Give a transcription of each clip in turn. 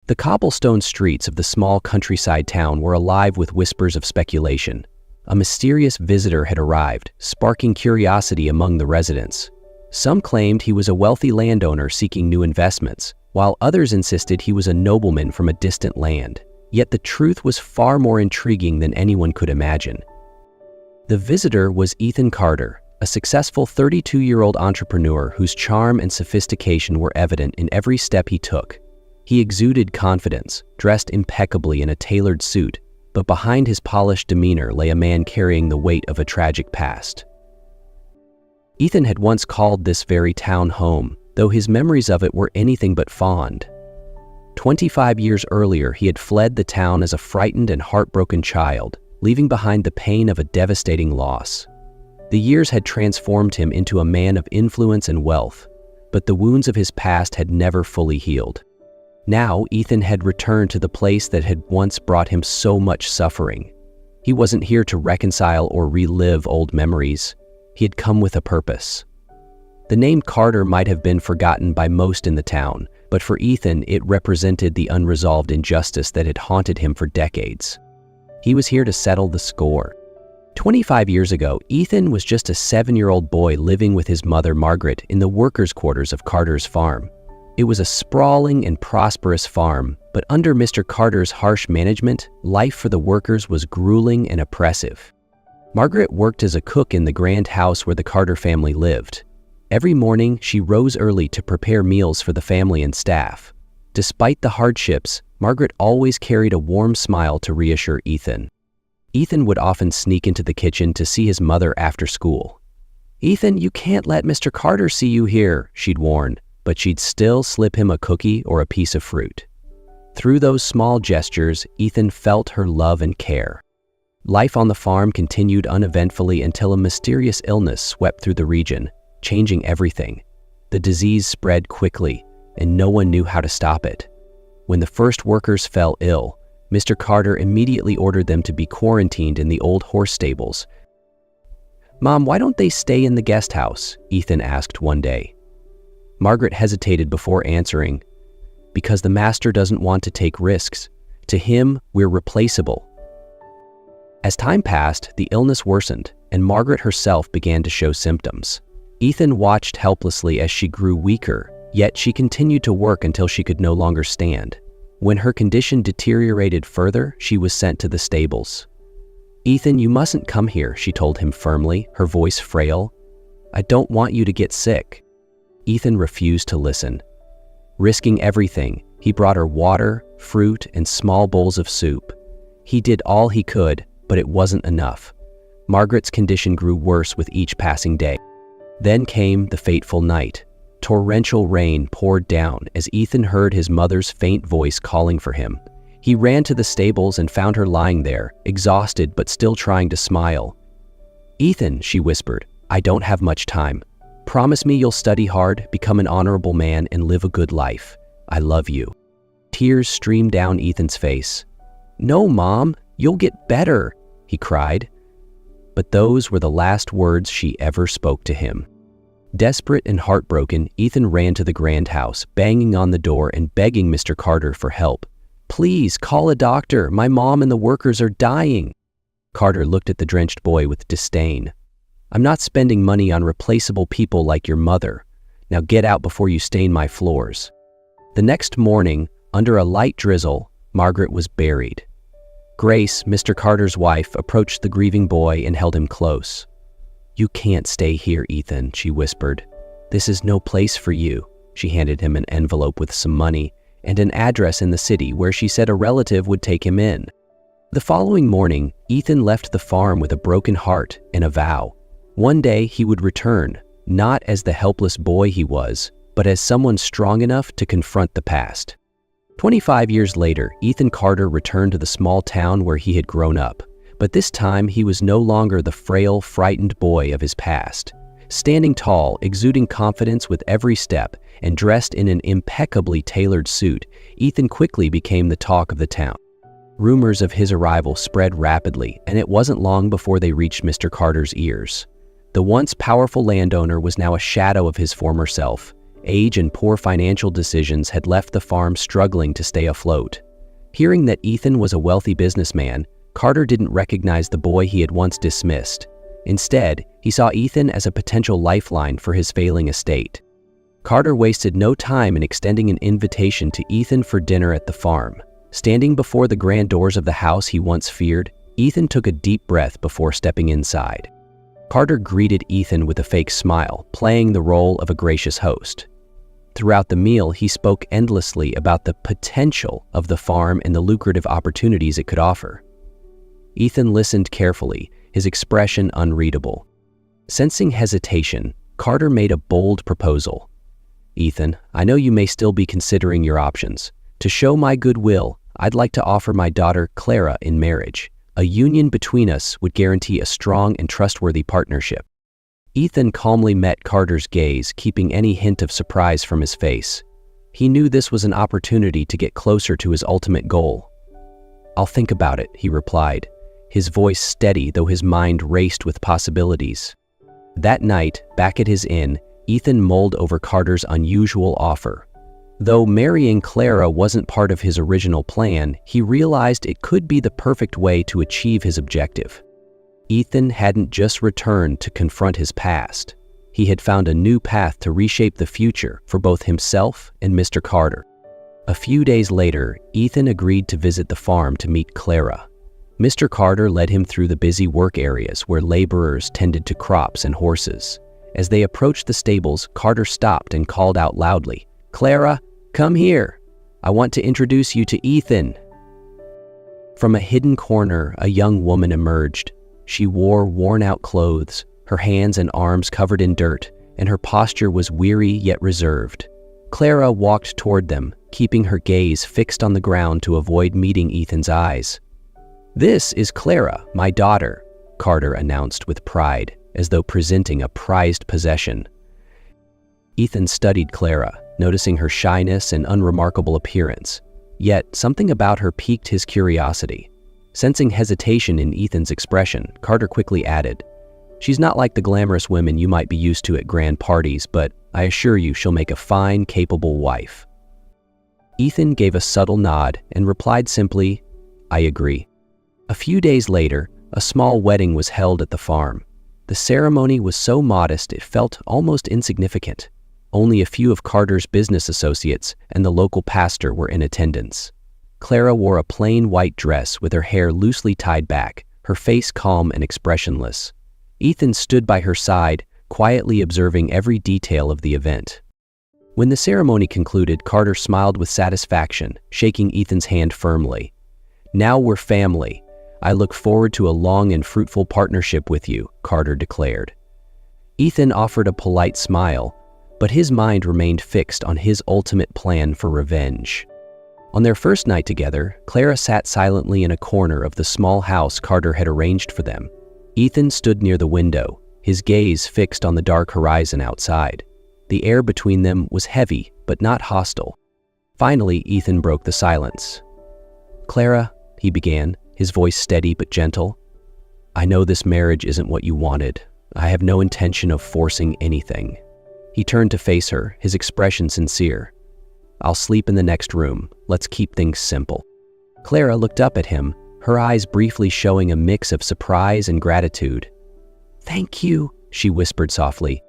The cobblestone streets of the small countryside town were alive with whispers of speculation. A mysterious visitor had arrived, sparking curiosity among the residents. Some claimed he was a wealthy landowner seeking new investments, while others insisted he was a nobleman from a distant land. Yet the truth was far more intriguing than anyone could imagine. The visitor was Ethan Carter, a successful 32-year-old entrepreneur whose charm and sophistication were evident in every step he took. He exuded confidence, dressed impeccably in a tailored suit, but behind his polished demeanor lay a man carrying the weight of a tragic past. Ethan had once called this very town home, though his memories of it were anything but fond. 25 years earlier, he had fled the town as a frightened and heartbroken child, leaving behind the pain of a devastating loss. The years had transformed him into a man of influence and wealth, but the wounds of his past had never fully healed. Now, Ethan had returned to the place that had once brought him so much suffering. He wasn't here to reconcile or relive old memories. He had come with a purpose. The name Carter might have been forgotten by most in the town, but for Ethan, it represented the unresolved injustice that had haunted him for decades. He was here to settle the score. 25 years ago, Ethan was just a 7-year-old boy living with his mother, Margaret, in the workers' quarters of Carter's farm. It was a sprawling and prosperous farm, but under Mr. Carter's harsh management, life for the workers was grueling and oppressive. Margaret worked as a cook in the grand house where the Carter family lived. Every morning, she rose early to prepare meals for the family and staff. Despite the hardships, Margaret always carried a warm smile to reassure Ethan. Ethan would often sneak into the kitchen to see his mother after school. "Ethan, you can't let Mr. Carter see you here," she'd warn, but she'd still slip him a cookie or a piece of fruit. Through those small gestures, Ethan felt her love and care. Life on the farm continued uneventfully until a mysterious illness swept through the region, changing everything. The disease spread quickly, and no one knew how to stop it. When the first workers fell ill, Mr. Carter immediately ordered them to be quarantined in the old horse stables. "Mom, why don't they stay in the guest house?" Ethan asked one day. Margaret hesitated before answering, "Because the master doesn't want to take risks. To him, we're replaceable." As time passed, the illness worsened, and Margaret herself began to show symptoms. Ethan watched helplessly as she grew weaker, yet she continued to work until she could no longer stand. When her condition deteriorated further, she was sent to the stables. "Ethan, you mustn't come here," she told him firmly, her voice frail. "I don't want you to get sick." Ethan refused to listen. Risking everything, he brought her water, fruit, and small bowls of soup. He did all he could, but it wasn't enough. Margaret's condition grew worse with each passing day. Then came the fateful night. Torrential rain poured down as Ethan heard his mother's faint voice calling for him. He ran to the stables and found her lying there, exhausted but still trying to smile. "Ethan," she whispered, "I don't have much time. Promise me you'll study hard, become an honorable man, and live a good life. I love you." Tears streamed down Ethan's face. "No, Mom, you'll get better," he cried. But those were the last words she ever spoke to him. Desperate and heartbroken, Ethan ran to the grand house, banging on the door and begging Mr. Carter for help. "Please, call a doctor. My mom and the workers are dying." Carter looked at the drenched boy with disdain. "I'm not spending money on replaceable people like your mother. Now get out before you stain my floors." The next morning, under a light drizzle, Margaret was buried. Grace, Mr. Carter's wife, approached the grieving boy and held him close. "You can't stay here, Ethan," she whispered. "This is no place for you." She handed him an envelope with some money and an address in the city where she said a relative would take him in. The following morning, Ethan left the farm with a broken heart and a vow. One day he would return, not as the helpless boy he was, but as someone strong enough to confront the past. 25 years later, Ethan Carter returned to the small town where he had grown up, but this time he was no longer the frail, frightened boy of his past. Standing tall, exuding confidence with every step, and dressed in an impeccably tailored suit, Ethan quickly became the talk of the town. Rumors of his arrival spread rapidly, and it wasn't long before they reached Mr. Carter's ears. The once powerful landowner was now a shadow of his former self, Age and poor financial decisions had left the farm struggling to stay afloat. Hearing that Ethan was a wealthy businessman, Carter didn't recognize the boy he had once dismissed. Instead, he saw Ethan as a potential lifeline for his failing estate. Carter wasted no time in extending an invitation to Ethan for dinner at the farm. Standing before the grand doors of the house he once feared, Ethan took a deep breath before stepping inside. Carter greeted Ethan with a fake smile, playing the role of a gracious host. Throughout the meal, he spoke endlessly about the potential of the farm and the lucrative opportunities it could offer. Ethan listened carefully, his expression unreadable. Sensing hesitation, Carter made a bold proposal. "Ethan, I know you may still be considering your options. To show my goodwill, I'd like to offer my daughter Clara in marriage. A union between us would guarantee a strong and trustworthy partnership." Ethan calmly met Carter's gaze, keeping any hint of surprise from his face. He knew this was an opportunity to get closer to his ultimate goal. "I'll think about it," he replied, his voice steady though his mind raced with possibilities. That night, back at his inn, Ethan mulled over Carter's unusual offer. Though marrying Clara wasn't part of his original plan, he realized it could be the perfect way to achieve his objective. Ethan hadn't just returned to confront his past. He had found a new path to reshape the future for both himself and Mr. Carter. A few days later, Ethan agreed to visit the farm to meet Clara. Mr. Carter led him through the busy work areas where laborers tended to crops and horses. As they approached the stables, Carter stopped and called out loudly, "Clara, come here. I want to introduce you to Ethan." From a hidden corner, a young woman emerged. She wore worn-out clothes, her hands and arms covered in dirt, and her posture was weary yet reserved. Clara walked toward them, keeping her gaze fixed on the ground to avoid meeting Ethan's eyes. "This is Clara, my daughter," Carter announced with pride, as though presenting a prized possession. Ethan studied Clara, noticing her shyness and unremarkable appearance. Yet, something about her piqued his curiosity. Sensing hesitation in Ethan's expression, Carter quickly added, "She's not like the glamorous women you might be used to at grand parties, but I assure you she'll make a fine, capable wife." Ethan gave a subtle nod and replied simply, "I agree." A few days later, a small wedding was held at the farm. The ceremony was so modest it felt almost insignificant. Only a few of Carter's business associates and the local pastor were in attendance. Clara wore a plain white dress with her hair loosely tied back, her face calm and expressionless. Ethan stood by her side, quietly observing every detail of the event. When the ceremony concluded, Carter smiled with satisfaction, shaking Ethan's hand firmly. "Now we're family. I look forward to a long and fruitful partnership with you," Carter declared. Ethan offered a polite smile, but his mind remained fixed on his ultimate plan for revenge. On their first night together, Clara sat silently in a corner of the small house Carter had arranged for them. Ethan stood near the window, his gaze fixed on the dark horizon outside. The air between them was heavy, but not hostile. Finally, Ethan broke the silence. "Clara," he began, his voice steady but gentle, "I know this marriage isn't what you wanted. I have no intention of forcing anything." He turned to face her, his expression sincere. "I'll sleep in the next room. Let's keep things simple." Clara looked up at him, her eyes briefly showing a mix of surprise and gratitude. "Thank you," she whispered softly.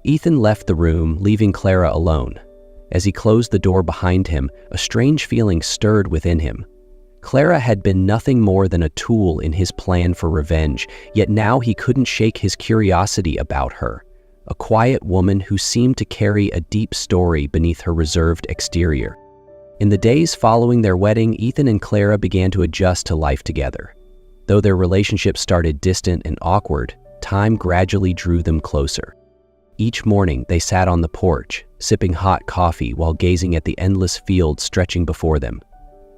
Ethan left the room, leaving Clara alone. As he closed the door behind him, a strange feeling stirred within him. Clara had been nothing more than a tool in his plan for revenge, yet now he couldn't shake his curiosity about her. A quiet woman who seemed to carry a deep story beneath her reserved exterior. In the days following their wedding, Ethan and Clara began to adjust to life together. Though their relationship started distant and awkward, time gradually drew them closer. Each morning, they sat on the porch, sipping hot coffee while gazing at the endless fields stretching before them.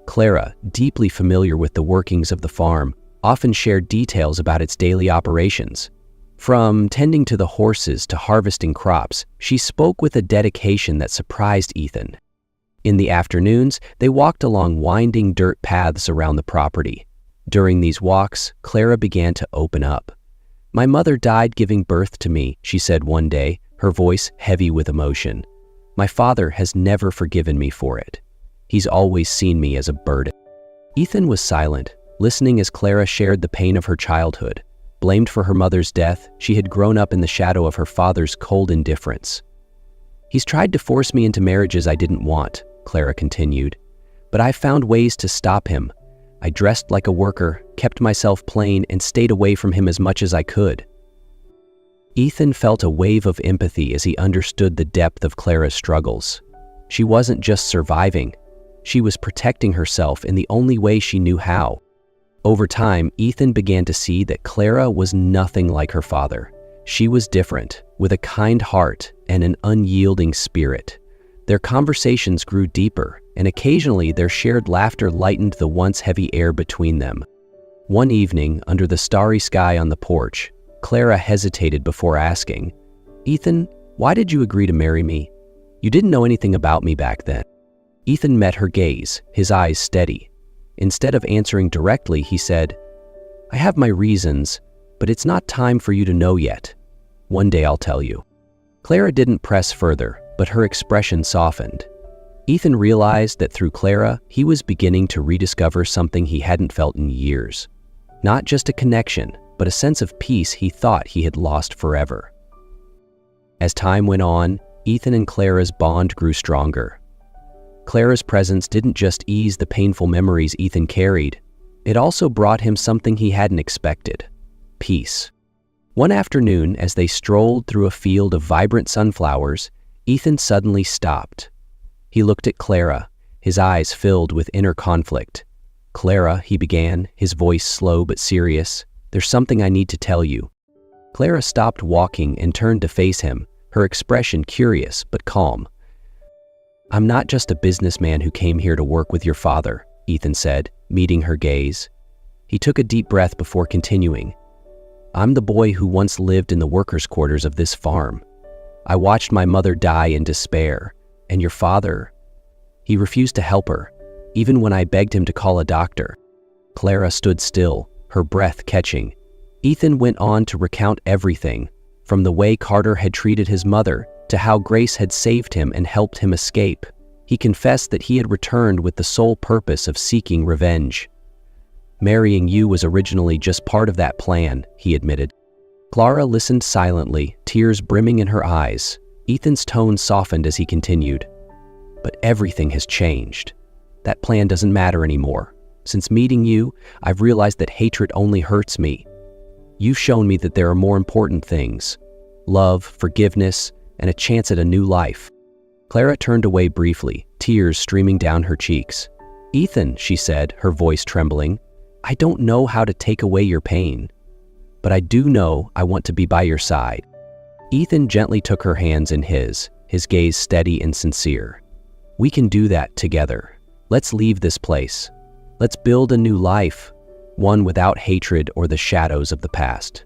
Clara, deeply familiar with the workings of the farm, often shared details about its daily operations. From tending to the horses to harvesting crops, she spoke with a dedication that surprised Ethan. In the afternoons, they walked along winding dirt paths around the property. During these walks, Clara began to open up. "My mother died giving birth to me," she said one day, her voice heavy with emotion. My father has never forgiven me for it. He's always seen me as a burden." Ethan was silent, listening as Clara shared the pain of her childhood. Blamed for her mother's death, she had grown up in the shadow of her father's cold indifference. "He's tried to force me into marriages I didn't want," Clara continued. "But I found ways to stop him. I dressed like a worker, kept myself plain, and stayed away from him as much as I could." Ethan felt a wave of empathy as he understood the depth of Clara's struggles. She wasn't just surviving. She was protecting herself in the only way she knew how. Over time, Ethan began to see that Clara was nothing like her father. She was different, with a kind heart and an unyielding spirit. Their conversations grew deeper, and occasionally their shared laughter lightened the once heavy air between them. One evening, under the starry sky on the porch, Clara hesitated before asking, "Ethan, why did you agree to marry me? You didn't know anything about me back then." Ethan met her gaze, his eyes steady. Instead of answering directly, he said, "I have my reasons, but it's not time for you to know yet. One day I'll tell you." Clara didn't press further, but her expression softened. Ethan realized that through Clara, he was beginning to rediscover something he hadn't felt in years. Not just a connection, but a sense of peace he thought he had lost forever. As time went on, Ethan and Clara's bond grew stronger. Clara's presence didn't just ease the painful memories Ethan carried, it also brought him something he hadn't expected: peace. One afternoon, as they strolled through a field of vibrant sunflowers, Ethan suddenly stopped. He looked at Clara, his eyes filled with inner conflict. "Clara," he began, his voice slow but serious, "there's something I need to tell you." Clara stopped walking and turned to face him, her expression curious but calm. "I'm not just a businessman who came here to work with your father," Ethan said, meeting her gaze. He took a deep breath before continuing. "I'm the boy who once lived in the workers' quarters of this farm. I watched my mother die in despair, and your father, he refused to help her, even when I begged him to call a doctor." Clara stood still, her breath catching. Ethan went on to recount everything, from the way Carter had treated his mother to how Grace had saved him and helped him escape. He confessed that he had returned with the sole purpose of seeking revenge. "Marrying you was originally just part of that plan," he admitted. Clara listened silently, tears brimming in her eyes. Ethan's tone softened as he continued. "But everything has changed. That plan doesn't matter anymore. Since meeting you, I've realized that hatred only hurts me. You've shown me that there are more important things: love, forgiveness, and a chance at a new life." Clara turned away briefly, tears streaming down her cheeks. "Ethan," she said, her voice trembling, "I don't know how to take away your pain, but I do know I want to be by your side." Ethan gently took her hands in his gaze steady and sincere. "We can do that together. Let's leave this place. Let's build a new life, one without hatred or the shadows of the past."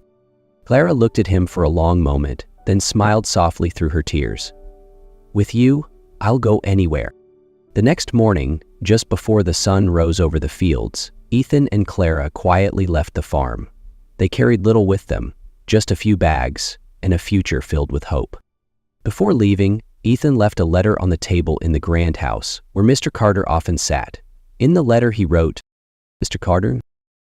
Clara looked at him for a long moment, then smiled softly through her tears. "With you, I'll go anywhere." The next morning, just before the sun rose over the fields, Ethan and Clara quietly left the farm. They carried little with them, just a few bags and a future filled with hope. Before leaving, Ethan left a letter on the table in the grand house, where Mr. Carter often sat. In the letter he wrote, "Mr. Carter,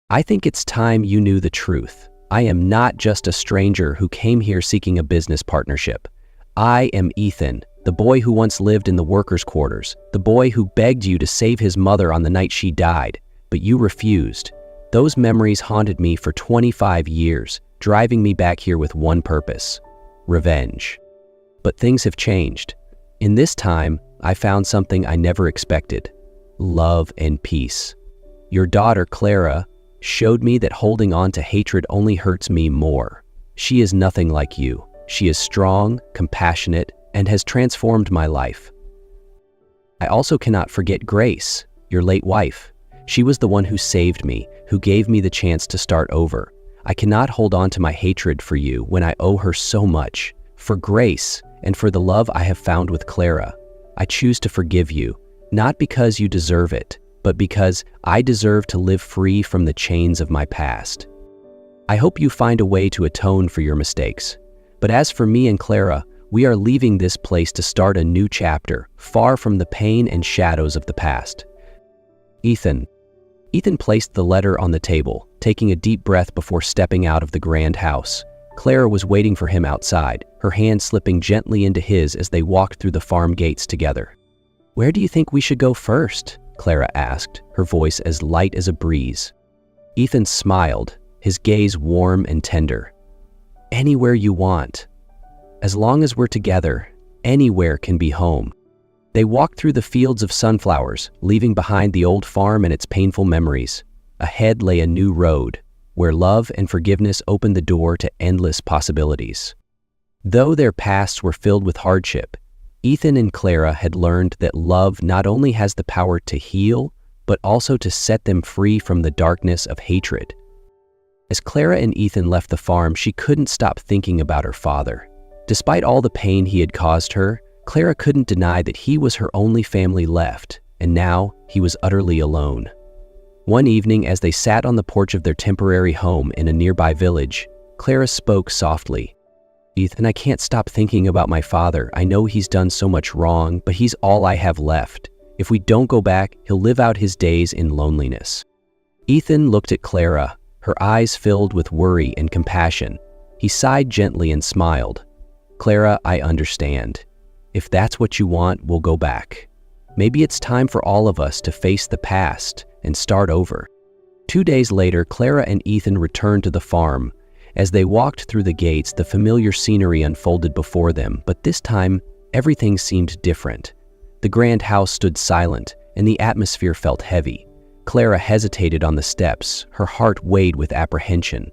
I think it's time you knew the truth. I am not just a stranger who came here seeking a business partnership. I am Ethan, the boy who once lived in the workers' quarters, the boy who begged you to save his mother on the night she died, but you refused. Those memories haunted me for 25 years, driving me back here with one purpose: revenge. But things have changed. In this time, I found something I never expected: love and peace. Your daughter, Clara, showed me that holding on to hatred only hurts me more. She is nothing like you. She is strong, compassionate, and has transformed my life. I also cannot forget Grace, your late wife. She was the one who saved me, who gave me the chance to start over. I cannot hold on to my hatred for you when I owe her so much. For Grace, and for the love I have found with Clara, I choose to forgive you, not because you deserve it, but because I deserve to live free from the chains of my past. I hope you find a way to atone for your mistakes. But as for me and Clara, We are leaving this place to start a new chapter, far from the pain and shadows of the past. Ethan. Ethan placed the letter on the table, taking a deep breath before stepping out of the grand house. Clara was waiting for him outside, her hand slipping gently into his as they walked through the farm gates together. "Where do you think we should go first?" Clara asked, her voice as light as a breeze. Ethan smiled, his gaze warm and tender. "Anywhere you want. As long as we're together, anywhere can be home." They walked through the fields of sunflowers, leaving behind the old farm and its painful memories. Ahead lay a new road, where love and forgiveness opened the door to endless possibilities. Though their pasts were filled with hardship, Ethan and Clara had learned that love not only has the power to heal, but also to set them free from the darkness of hatred. As Clara and Ethan left the farm, she couldn't stop thinking about her father. Despite all the pain he had caused her, Clara couldn't deny that he was her only family left, and now he was utterly alone. One evening, as they sat on the porch of their temporary home in a nearby village, Clara spoke softly. "Ethan, I can't stop thinking about my father. I know he's done so much wrong, but he's all I have left. If we don't go back, he'll live out his days in loneliness." Ethan looked at Clara, her eyes filled with worry and compassion. He sighed gently and smiled. "Clara, I understand. If that's what you want, we'll go back. Maybe it's time for all of us to face the past and start over." 2 days later, Clara and Ethan returned to the farm. As they walked through the gates, the familiar scenery unfolded before them, but this time, everything seemed different. The grand house stood silent, and the atmosphere felt heavy. Clara hesitated on the steps, her heart weighed with apprehension.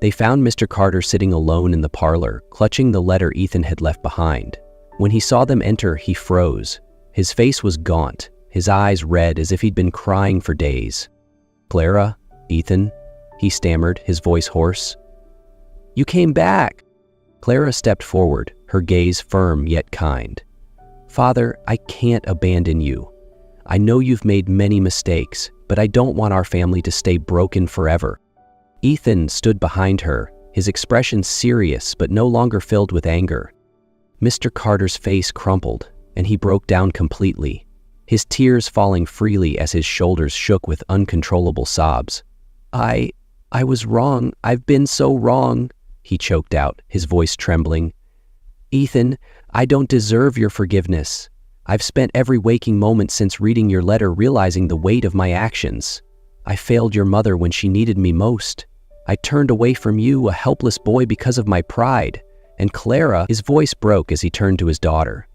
They found Mr. Carter sitting alone in the parlor, clutching the letter Ethan had left behind. When he saw them enter, he froze. His face was gaunt, his eyes red as if he'd been crying for days. "Clara, Ethan," he stammered, his voice hoarse. "You came back!" Clara stepped forward, her gaze firm yet kind. "Father, I can't abandon you. I know you've made many mistakes, but I don't want our family to stay broken forever." Ethan stood behind her, his expression serious but no longer filled with anger. Mr. Carter's face crumpled, and he broke down completely, his tears falling freely as his shoulders shook with uncontrollable sobs. I was wrong. I've been so wrong," he choked out, his voice trembling. "Ethan, I don't deserve your forgiveness. I've spent every waking moment since reading your letter realizing the weight of my actions. I failed your mother when she needed me most. I turned away from you, a helpless boy, because of my pride. And Clara," his voice broke as he turned to his daughter,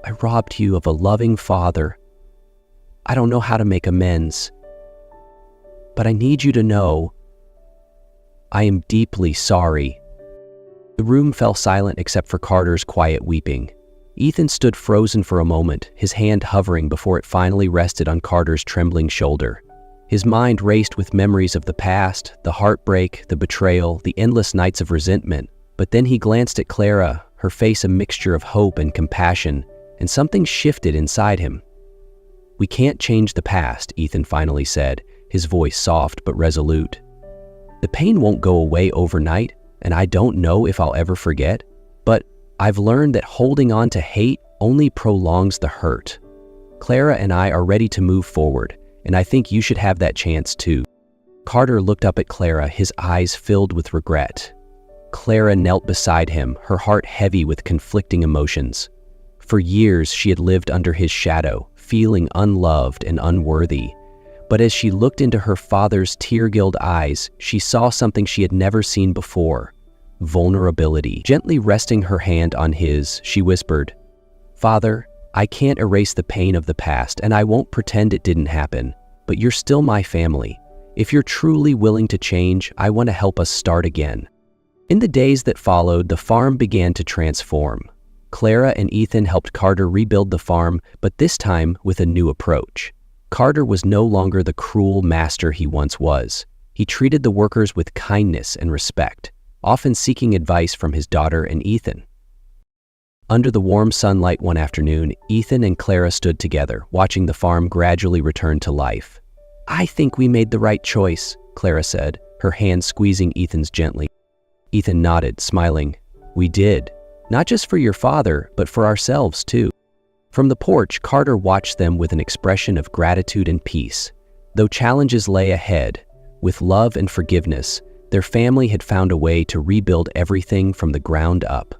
"I robbed you of a loving father. I don't know how to make amends. But I need you to know I am deeply sorry." The room fell silent except for Carter's quiet weeping. Ethan stood frozen for a moment, his hand hovering before it finally rested on Carter's trembling shoulder. His mind raced with memories of the past, the heartbreak, the betrayal, the endless nights of resentment. But then he glanced at Clara, her face a mixture of hope and compassion, and something shifted inside him. "We can't change the past," Ethan finally said, his voice soft but resolute. "The pain won't go away overnight, and I don't know if I'll ever forget, but I've learned that holding on to hate only prolongs the hurt. Clara and I are ready to move forward, and I think you should have that chance too." Carter looked up at Clara, his eyes filled with regret. Clara knelt beside him, her heart heavy with conflicting emotions. For years, she had lived under his shadow, feeling unloved and unworthy. But as she looked into her father's tear-filled eyes, she saw something she had never seen before: vulnerability. Gently resting her hand on his, she whispered, "Father, I can't erase the pain of the past, and I won't pretend it didn't happen, but you're still my family. If you're truly willing to change, I want to help us start again." In the days that followed, the farm began to transform. Clara and Ethan helped Carter rebuild the farm, but this time with a new approach. Carter was no longer the cruel master he once was. He treated the workers with kindness and respect, often seeking advice from his daughter and Ethan. Under the warm sunlight one afternoon, Ethan and Clara stood together, watching the farm gradually return to life. "I think we made the right choice," Clara said, her hand squeezing Ethan's gently. Ethan nodded, smiling. "We did. Not just for your father, but for ourselves too." From the porch, Carter watched them with an expression of gratitude and peace. Though challenges lay ahead, with love and forgiveness, their family had found a way to rebuild everything from the ground up.